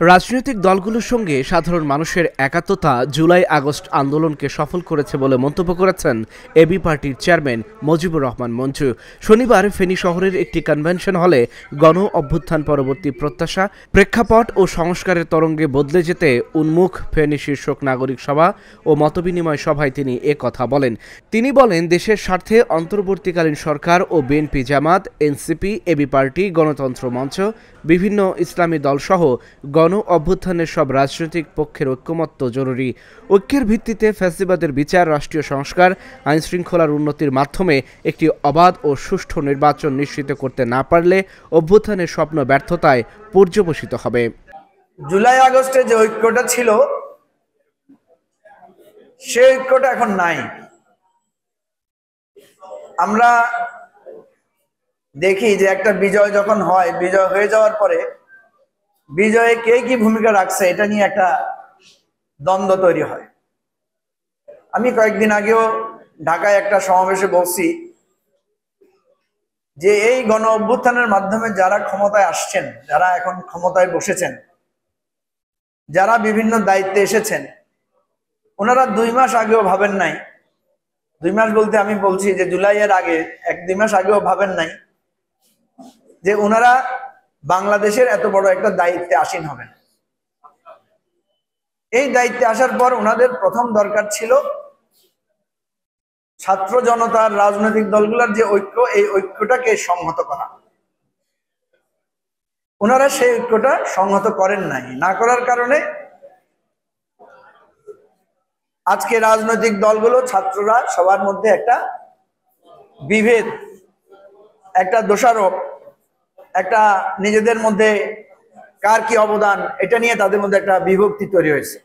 রাজনৈতিক দলগুলোর সঙ্গে সাধারণ মানুষের একাত্মতা জুলাই আগস্ট আন্দোলনকে সফল করেছে বলে মন্তব্য করেছেন এবি পার্টির চেয়ারম্যান মুজিবুর রহমান মঞ্জু। শনিবার ফেনী শহরের একটি কনভেনশন হলে গণ অভ্যুত্থান পরবর্তী প্রত্যাশা, প্রেক্ষাপট ও সংস্কারের তরঙ্গে বদলে যেতে উন্মুখ ফেনী শীর্ষক নাগরিক সভা ও মতবিনিময় সভায় তিনি কথা বলেন। তিনি বলেন, দেশের স্বার্থে অন্তর্বর্তীকালীন সরকার ও বিএনপি, জামাত, এনসিপি, এবি পার্টি, গণতন্ত্র মঞ্চ, বিভিন্ন ইসলামী দলসহ গণ অভ্যুত্থানের সব রাজনৈতিক পক্ষের ঐক্যমত্য জরুরি। ঐক্যের ভিত্তিতে ফ্যাসিবাদের বিচার, রাষ্ট্রীয় সংস্কার, আইনশৃঙ্খলার উন্নতির মাধ্যমে একটি অবাধ ও সুষ্ঠু নির্বাচন নিশ্চিত করতে না পারলে অভ্যুত্থানের স্বপ্ন ব্যর্থতায় পর্যবসিত হবে। জুলাই আগস্টে যে ঐক্যটা ছিল সে ঐক্যটা এখন নাই। আমরা দেখি যে একটা বিজয় যখন হয়, বিজয় হয়ে যাওয়ার পরে বিজয়ে কে কি ভূমিকা রাখছে এটা নিয়ে একটা দ্বন্দ্ব তৈরি হয়। আমি কয়েকদিন আগেও ঢাকায় একটা সমাবেশে বলছি যে এই গণ অভ্যুত্থানের মাধ্যমে যারা ক্ষমতায় আসছেন, যারা এখন ক্ষমতায় বসেছেন, যারা বিভিন্ন দায়িত্বে এসেছেন, ওনারা 2 মাস আগেও ভাবেন নাই, 2 মাস বলতে আমি বলছি যে জুলাইয়ের আগে 1-2 মাস আগেও ভাবেন নাই যে ওনারা বাংলাদেশের এত বড় একটা দায়িত্বে আসীন হবেন। এই দায়িত্বে আসার পর ওনাদের প্রথম দরকার ছিল ছাত্র জনতার, রাজনৈতিক দলগুলোর যে ঐক্য, এই ঐক্যটাকে সংহত করা। ওনারা সেই ঐক্যটা সংহত করেন নাই। না করার কারণে আজকে রাজনৈতিক দলগুলো, ছাত্ররা সবার মধ্যে একটা বিভেদ, একটা দোষারোপ, একটা নিজেদের মধ্যে কার কি অবদান এটা নিয়ে তাদের মধ্যে একটা বিভক্তি তৈরি হয়েছে।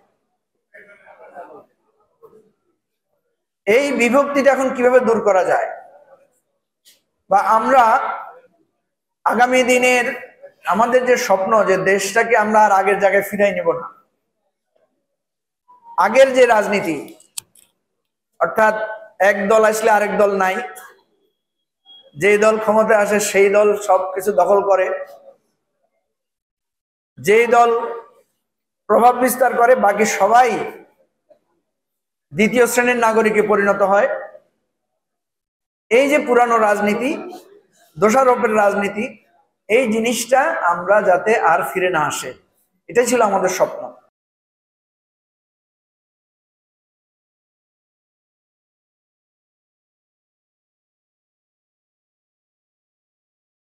এই বিভক্তিটা এখন কিভাবে দূর করা যায়, বা আমরা আগামী দিনের আমাদের যে স্বপ্ন, যে দেশটাকে আমরা আর আগের জায়গায় ফিরাই নেব না, আগের যে রাজনীতি, অর্থাৎ এক দল আসলে আরেক দল নাই, যে দল ক্ষমতায় আসে সেই দল সবকিছু দখল করে, যেই দল প্রভাব বিস্তার করে বাকি সবাই দ্বিতীয় শ্রেণীর নাগরিকে পরিণত হয়। এই যে পুরানো রাজনীতি, দোষারোপের রাজনীতি, এই জিনিসটা আমরা যাতে আর ফিরে না আসে, এটাই ছিল আমাদের স্বপ্ন।